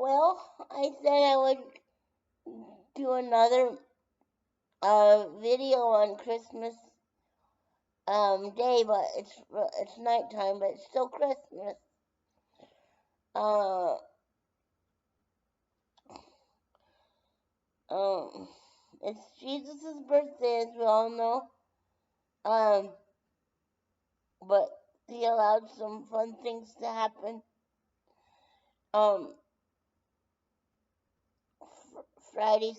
Well, I said I would do another video on Christmas Day, but it's nighttime, but it's still Christmas. Uh, it's Jesus' birthday, as we all know. But he allowed some fun things to happen. Friday,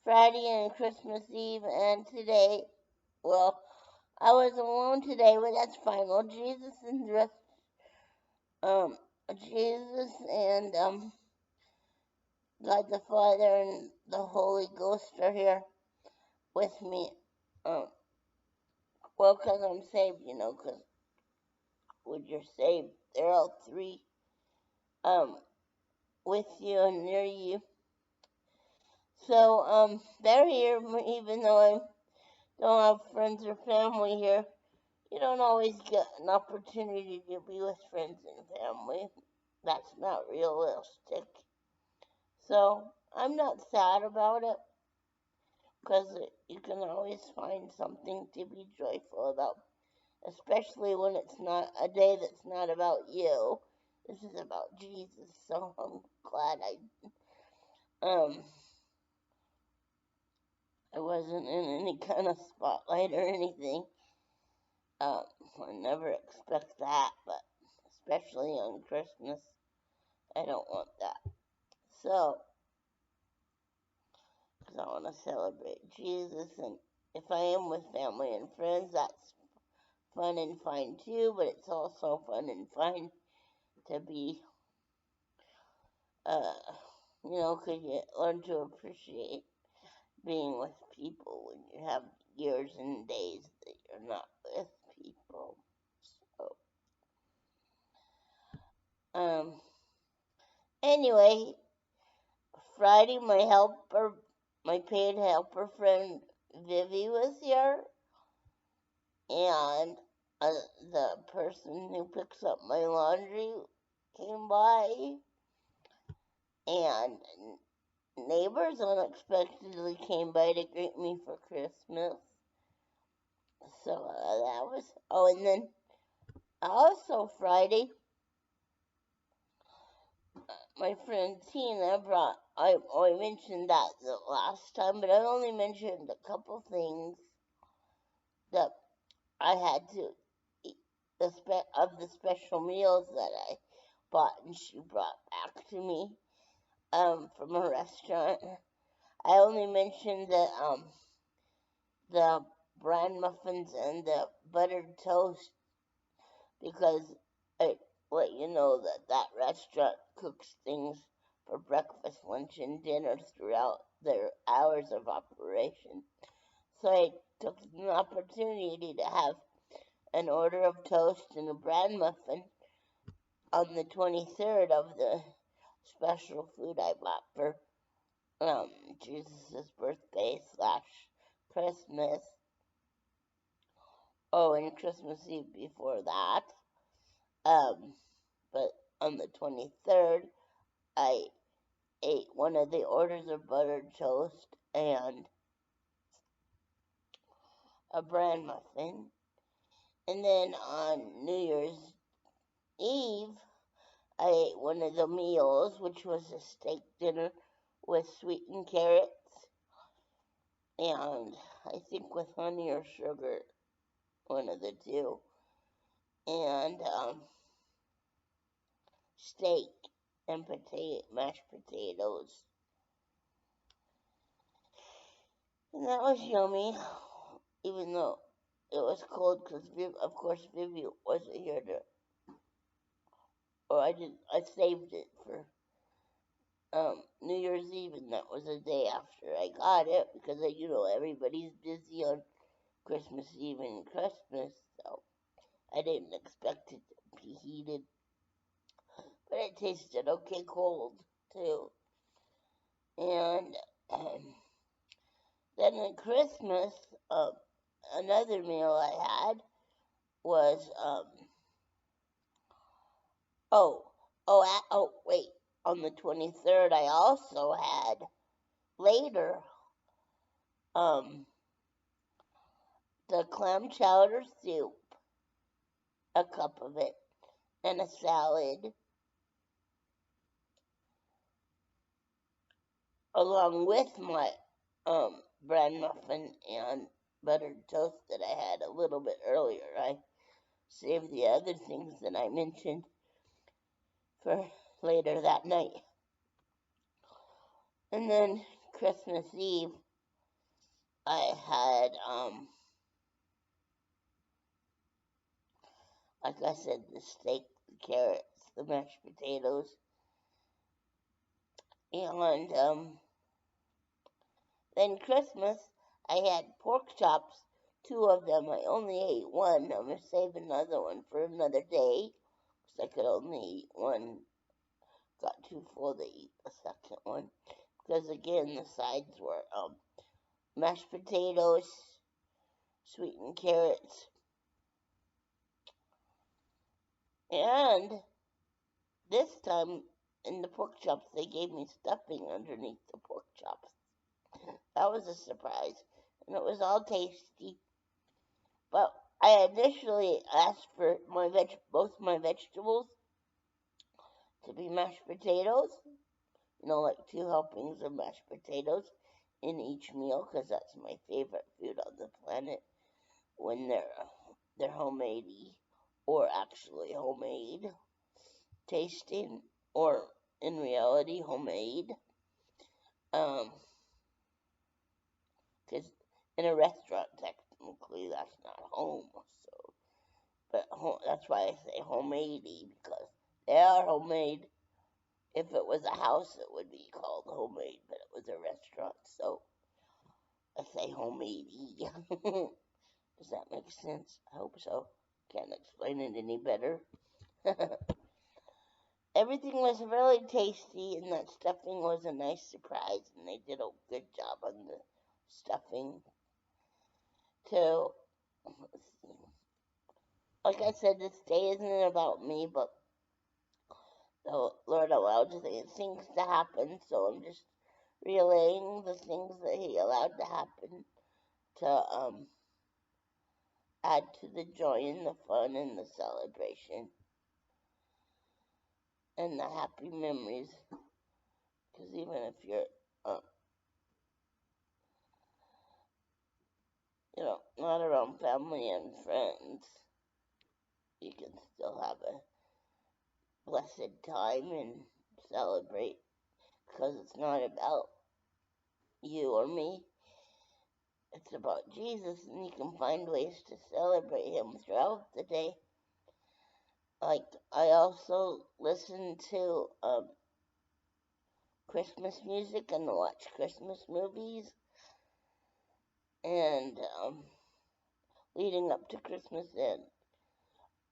Friday and Christmas Eve, and today. Well, I was alone today, but that's fine. Well, Jesus and Jesus and God the Father and the Holy Ghost are here with me. Well, 'cause I'm saved, 'cause when you're saved, they're all three with you and near you. So they're here, even though I don't have friends or family here. You don't always get an opportunity to be with friends and family. That's not realistic. So I'm not sad about it, because you can always find something to be joyful about, especially when it's not a day that's not about you. This is about Jesus, so I'm glad I wasn't in any kind of spotlight or anything. I never expect that, but especially on Christmas, I don't want that. So, because I want to celebrate Jesus, and if I am with family and friends, that's fun and fine too, but it's also fun and fine to be, because you learn to appreciate being with people when you have years and days that you're not with people. So, anyway, Friday, my paid helper friend Vivi was here, and the person who picks up my laundry came by, and neighbors unexpectedly came by to greet me for Christmas. So that was, and then also Friday, my friend Tina I mentioned that the last time, but I only mentioned a couple things that I had to eat, of the special meals that I bought and she brought back to me from a restaurant. I only mentioned the bran muffins and the buttered toast because I let you know that restaurant cooks things for breakfast, lunch, and dinner throughout their hours of operation. So I took an opportunity to have an order of toast and a bran muffin on the 23rd of the special food I bought for Jesus' birthday / Christmas. Oh, and Christmas Eve before that. But on the 23rd, I ate one of the orders of buttered toast and a bran muffin. And then on New Year's Eve, I ate one of the meals, which was a steak dinner with sweetened carrots and I think with honey or sugar, one of the two, and steak and mashed potatoes. And that was yummy, even though it was cold because, of course, Vivi wasn't here I saved it for New Year's Eve, and that was the day after I got it because, everybody's busy on Christmas Eve and Christmas, so I didn't expect it to be heated. But it tasted okay cold, too. And then at Christmas, another meal I had was, wait. on the 23rd, I also had later the clam chowder soup, a cup of it, and a salad, along with my bran muffin and buttered toast that I had a little bit earlier. I saved the other things that I mentioned for later that night. And then Christmas Eve, I had, like I said, the steak, the carrots, the mashed potatoes, and then Christmas, I had pork chops, 2 of them. I only ate one. I'm going to save another one for another day, because I could only eat one. Got too full to eat the second one. Because again, the sides were mashed potatoes, sweetened carrots, and this time in the pork chops, they gave me stuffing underneath the pork chops. That was a surprise, and it was all tasty. But I initially asked for both my vegetables to be mashed potatoes, like 2 helpings of mashed potatoes in each meal, because that's my favorite food on the planet when they're homemade or actually homemade tasting, or in reality homemade. Because in a restaurant, technically, that's not home. So, but that's why I say homemade, because they are homemade. If it was a house, it would be called homemade, but it was a restaurant, so I say homemade. Does that make sense? I hope so. Can't explain it any better. Everything was really tasty, and that stuffing was a nice surprise, and they did a good job on the stuffing too. Like I said, this day isn't about me, but the Lord allowed things to happen, so I'm just relaying the things that He allowed to happen to add to the joy and the fun and the celebration and the happy memories. Because even if you're, not around family and friends, you can still have a blessed time and celebrate, because it's not about you or me. It's about Jesus, and you can find ways to celebrate Him throughout the day. Like, I also listen to Christmas music and watch Christmas movies, and leading up to Christmas and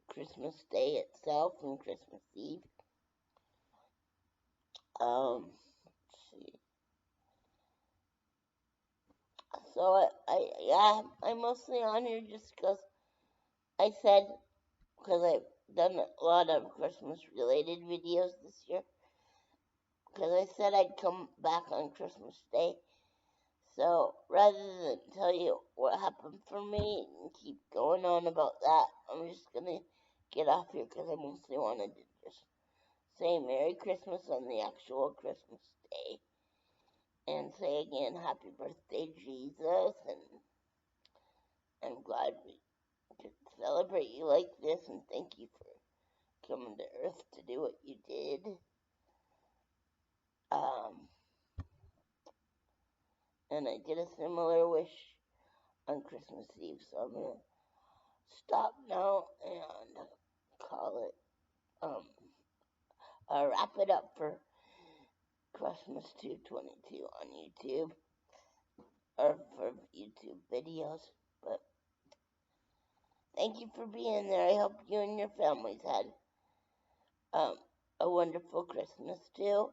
Christmas Day itself and Christmas Eve. Let's see. So I'm mostly on here just because I said, because I've done a lot of Christmas related videos this year, because I said I'd come back on Christmas Day. So rather than tell you what happened for me and keep going on about that, I'm just gonna get off here, because I mostly wanted to just say Merry Christmas on the actual Christmas Day, and say again Happy Birthday Jesus, and I'm glad we could celebrate you like this, and thank you for coming to Earth to do what you did. And I did a similar wish on Christmas Eve, so I'm gonna stop now and call it, wrap it up for Christmas 222 on YouTube, or for YouTube videos. But thank you for being there. I hope you and your families had a wonderful Christmas too,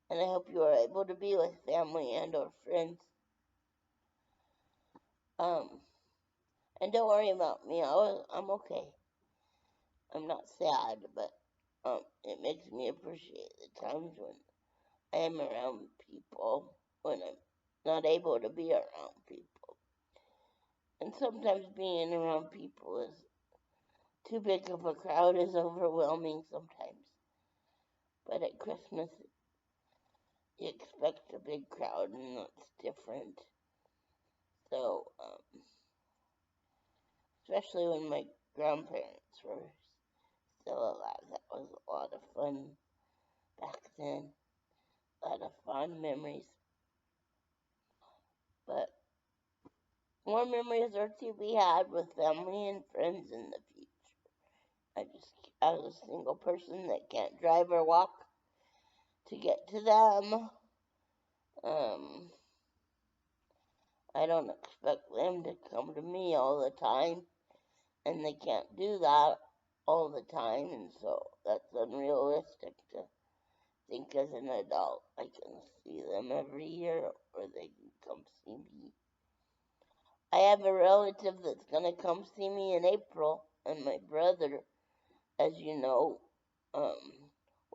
and I hope you are able to be with family and or friends. And don't worry about me. I'm okay. I'm not sad, but it makes me appreciate the times when I am around people, when I'm not able to be around people. And sometimes being around people is too big of a crowd is overwhelming sometimes. But at Christmas, you expect a big crowd, and that's different. So, especially when my grandparents were still alive, that was a lot of fun back then. A lot of fond memories. But more memories are to be had with family and friends in the future. As a single person that can't drive or walk to get to them, I don't expect them to come to me all the time, and they can't do that all the time, and so that's unrealistic to think as an adult I can see them every year or they can come see me. I have a relative that's going to come see me in April, and my brother, as you know,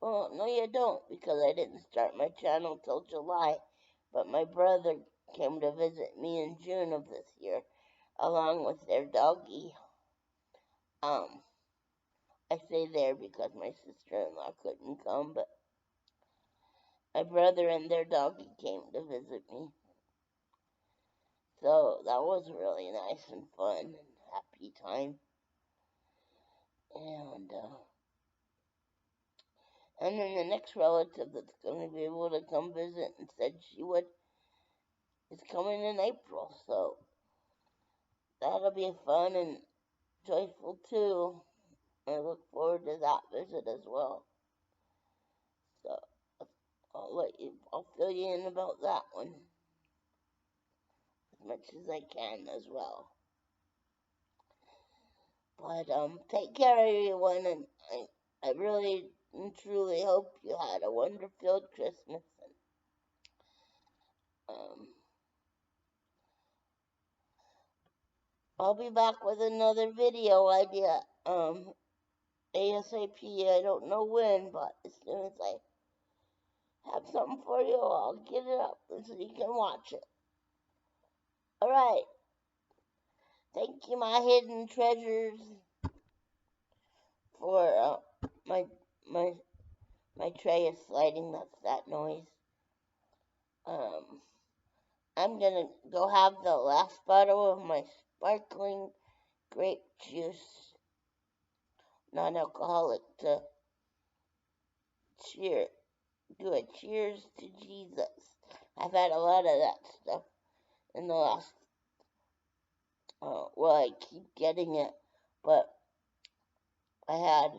well, no, you don't, because I didn't start my channel till July, but my brother came to visit me in June of this year, along with their doggie. I say there because my sister-in-law couldn't come, but my brother and their doggie came to visit me. So that was really nice and fun and happy time. And then the next relative that's going to be able to come visit and said she would is coming in April. So that'll be fun and joyful too. I look forward to that visit as well. So I'll fill you in about that one as much as I can as well. But take care everyone, and I really and truly hope you had a wonder-filled Christmas. And I'll be back with another video idea ASAP. I don't know when, but as soon as I have something for you, I'll get it up so you can watch it. Alright. Thank you, my hidden treasures, for my tray is sliding. That's that noise. I'm gonna go have the last bottle of my sparkling grape juice, non-alcoholic, to do a cheers to Jesus. I've had a lot of that stuff in the last, well, I keep getting it, but I had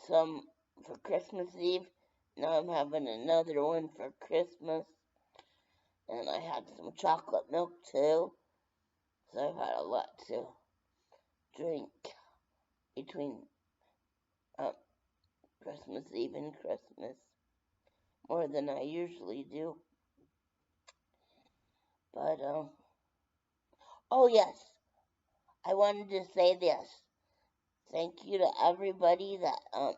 some for Christmas Eve. Now I'm having another one for Christmas. And I had some chocolate milk too. So I've had a lot to drink between Christmas Eve and Christmas. More than I usually do. But, oh yes, I wanted to say this. Thank you to everybody that,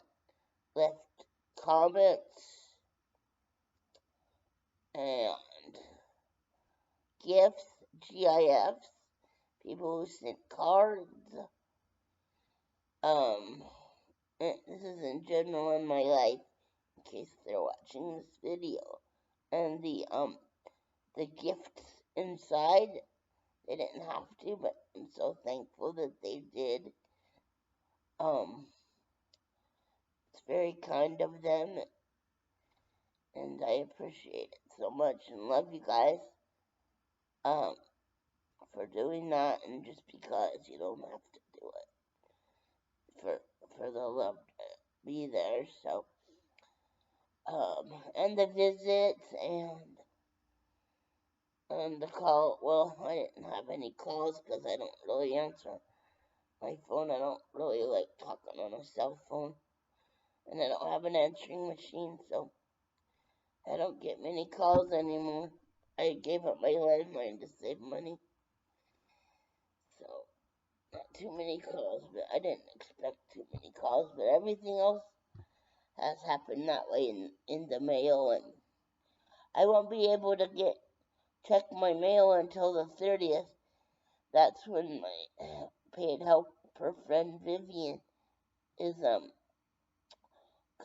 left comments and gifts, GIFs, people who sent cards. This is in general in my life, in case they're watching this video. And the gifts inside, they didn't have to, but I'm so thankful that they did. It's very kind of them, and I appreciate it so much and love you guys, for doing that, and just because you don't have to do it for the love to be there. So and the visits and the call. Well, I didn't have any calls because I don't really answer my phone. I don't really like talking on a cell phone, and I don't have an answering machine, so I don't get many calls anymore. I gave up my landline to save money, so not too many calls, but I didn't expect too many calls, but everything else has happened that way in the mail, and I won't be able to check my mail until the 30th. That's when my paid helper friend Vivian is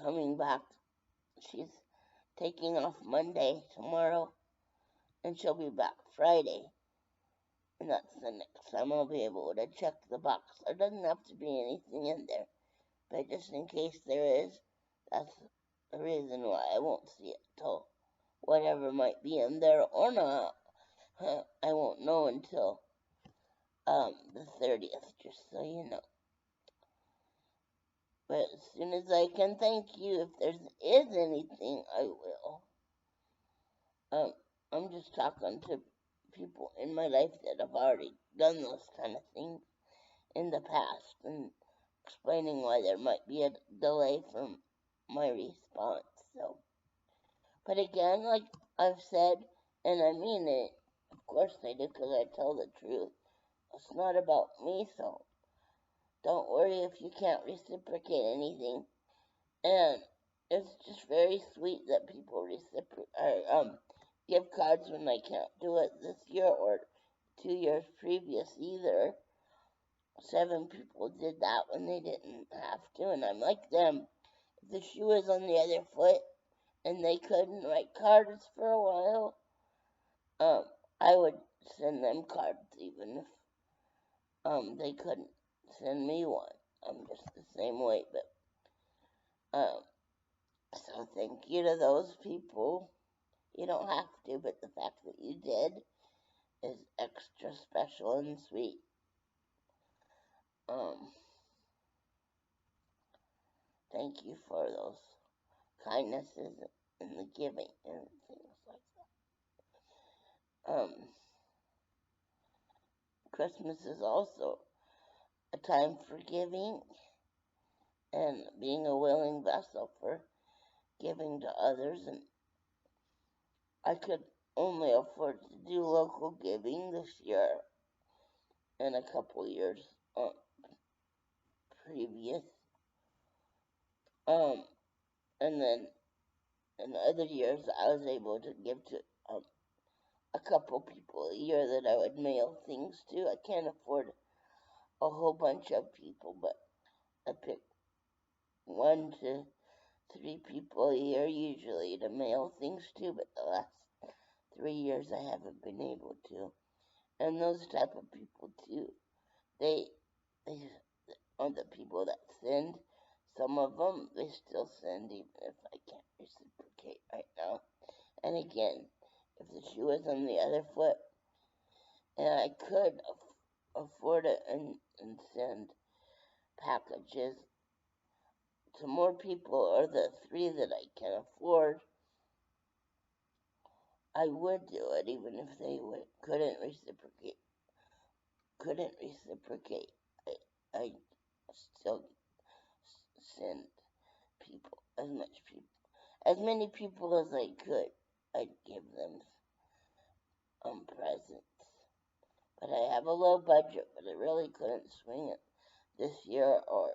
coming back. She's taking off Monday tomorrow, and she'll be back Friday. And that's the next time I'll be able to check the box. There doesn't have to be anything in there, but just in case there is, that's the reason why I won't see it till whatever might be in there or not. I won't know until the 30th, just so you know. But as soon as I can thank you, if there is anything, I will. I'm just talking to people in my life that have already done those kind of things in the past and explaining why there might be a delay from my response. So, but again, like I've said, and I mean it, of course I do because I tell the truth. It's not about me, so don't worry if you can't reciprocate anything. And it's just very sweet that people give cards when I can't do it this year or 2 years previous either. 7 people did that when they didn't have to, and I'm like them. If the shoe was on the other foot and they couldn't write cards for a while, I would send them cards even if they couldn't send me one. I'm just the same way, but so thank you to those people. You don't have to, but the fact that you did is extra special and sweet. Thank you for those kindnesses and the giving and things like that. Christmas is also a time for giving and being a willing vessel for giving to others, and I could only afford to do local giving this year and a couple years previous. And then in other years I was able to give to a couple people a year that I would mail things to. I can't afford a whole bunch of people, but I pick 1 to 3 people a year usually to mail things to, but the last 3 years I haven't been able to. And those type of people too, they are the people that send. Some of them, they still send even if I can't reciprocate right now. And again, if the shoe was on the other foot, and I could afford it and send packages to more people, or the 3 that I can afford, I would do it even if they couldn't reciprocate. I still send people as many people as I could. I'd give them presents. But I have a low budget, but I really couldn't swing it this year or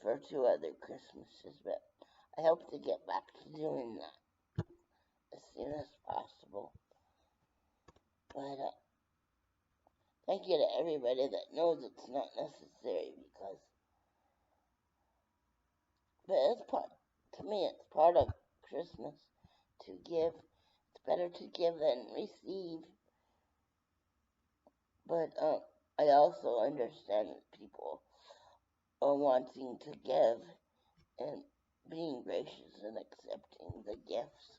for 2 other Christmases. But I hope to get back to doing that as soon as possible. But thank you to everybody that knows it's not necessary but to me, it's part of Christmas to give. It's better to give than receive. But I also understand that people are wanting to give and being gracious and accepting the gifts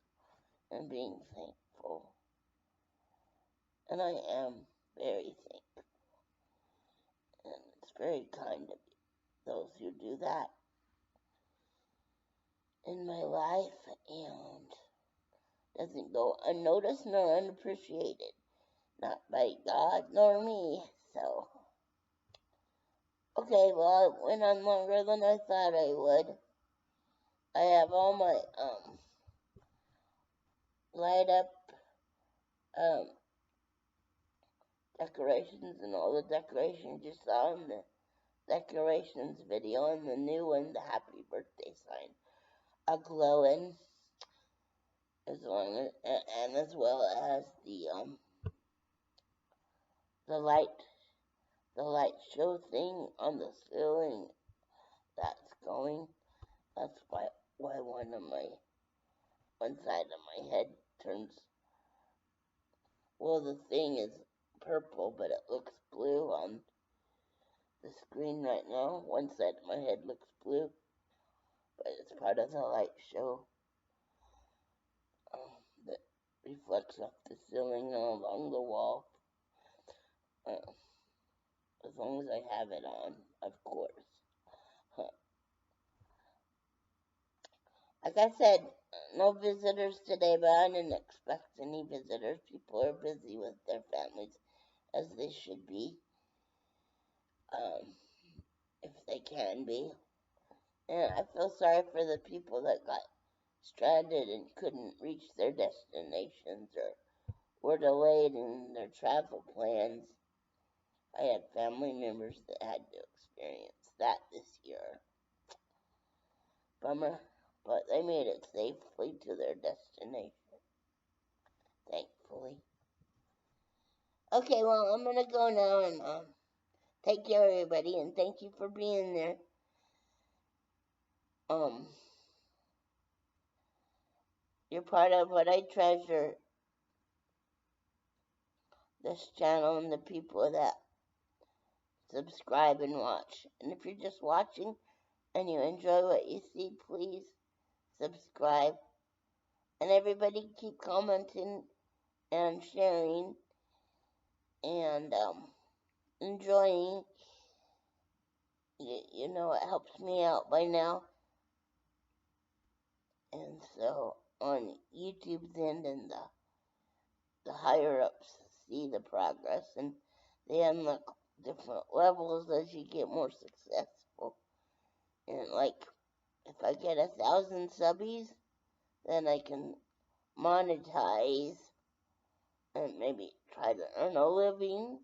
and being thankful. And I am very thankful. And it's very kind of those who do that in my life and doesn't go unnoticed nor unappreciated. Not by God nor me. So, okay, well, it went on longer than I thought I would. I have all my light up decorations, and all the decorations you saw in the decorations video, and the new one, the happy birthday sign. a glowing, as long as, and as well as the light show thing on the ceiling that's going. That's why one side of my head turns. Well, the thing is purple, but it looks blue on the screen right now. One side of my head looks blue, but it's part of the light show that reflects off the ceiling and along the wall. As long as I have it on, of course. Like I said, no visitors today, but I didn't expect any visitors. People are busy with their families, as they should be, if they can be. And I feel sorry for the people that got stranded and couldn't reach their destinations or were delayed in their travel plans. I had family members that had to experience that this year. Bummer, but they made it safely to their destination, thankfully. Okay, well, I'm gonna go now and take care of everybody, and thank you for being there. You're part of what I treasure, this channel and the people that subscribe and watch. And if you're just watching and you enjoy what you see, please subscribe. And everybody keep commenting and sharing and enjoying. You know, it helps me out by now. And so on YouTube's end, and the higher ups see the progress, and they unlock different levels as you get more successful. And like, if I get 1,000 subbies, then I can monetize and maybe try to earn a living.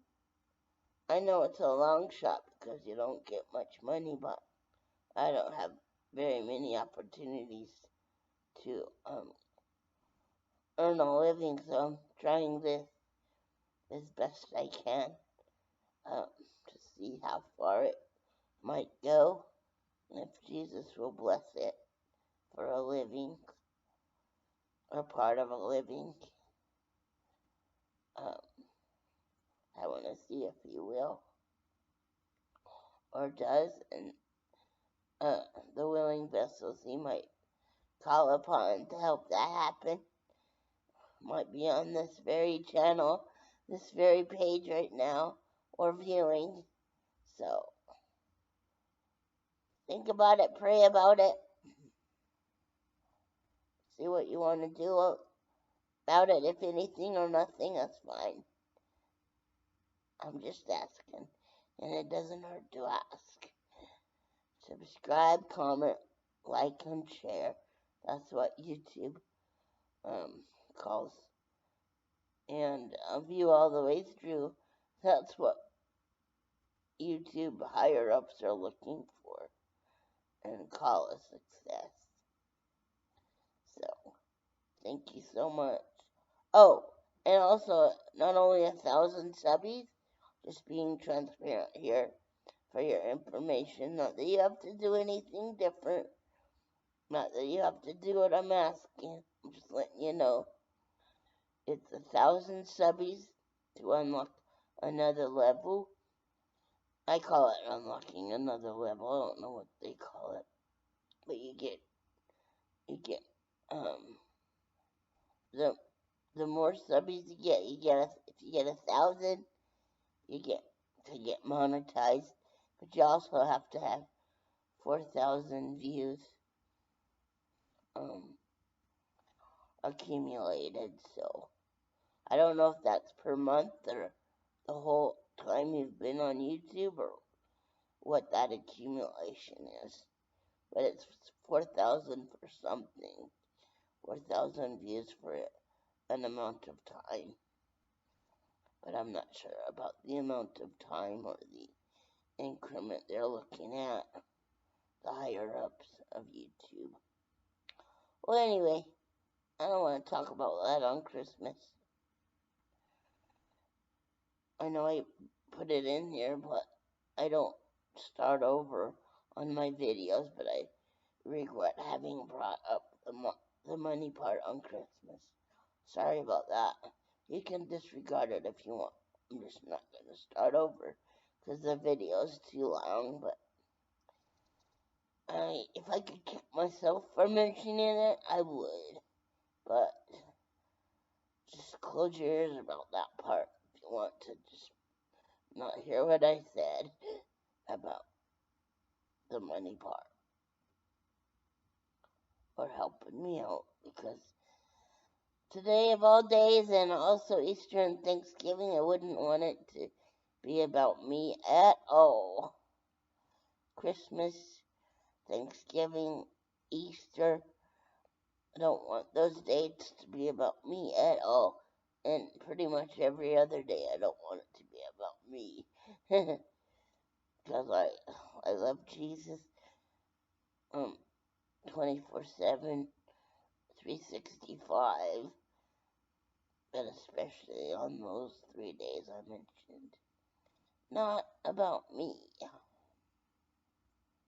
I know it's a long shot because you don't get much money, but I don't have very many opportunities to earn a living, so I'm trying this as best I can to see how far it might go, and if Jesus will bless it for a living, or part of a living. I want to see if he will, or does, and the willing vessels he might call upon to help that happen might be on this very channel, this very page right now, or viewing. So think about it, pray about it, see what you want to do about it. If anything or nothing, that's fine. I'm just asking, and it doesn't hurt to ask. Subscribe, comment, like, and share. That's what YouTube calls. And view all the way through. That's what YouTube higher ups are looking for and call a success. So, thank you so much. Oh, and also, not only 1,000 subbies, just being transparent here for your information. Not that you have to do anything different. Not that you have to do what I'm asking. I'm just letting you know. It's 1,000 subbies to unlock another level. I call it unlocking another level. I don't know what they call it. But you get the more subbies you get if you get 1,000, you get to get monetized. But you also have to have 4,000 views accumulated. So I don't know if that's per month or the whole time you've been on YouTube or what that accumulation is. But it's 4,000 for something. 4,000 views for an amount of time. But I'm not sure about the amount of time or the increment they're looking at, the higher ups of YouTube. Well, anyway, I don't want to talk about that on Christmas. I know I put it in here, but I don't start over on my videos, but I regret having brought up the money part on Christmas. Sorry about that. You can disregard it if you want. I'm just not going to start over because the video's too long, but if I could kick myself for mentioning it, I would. But just close your ears about that part if you want to just not hear what I said about the money part or helping me out, because today of all days, and also Easter and Thanksgiving, I wouldn't want it to be about me at all. Christmas, Thanksgiving, Easter, I don't want those dates to be about me at all. And pretty much every other day, I don't want it to be about me. Because I love Jesus 24/7, 365, but especially on those 3 days I mentioned. Not about me.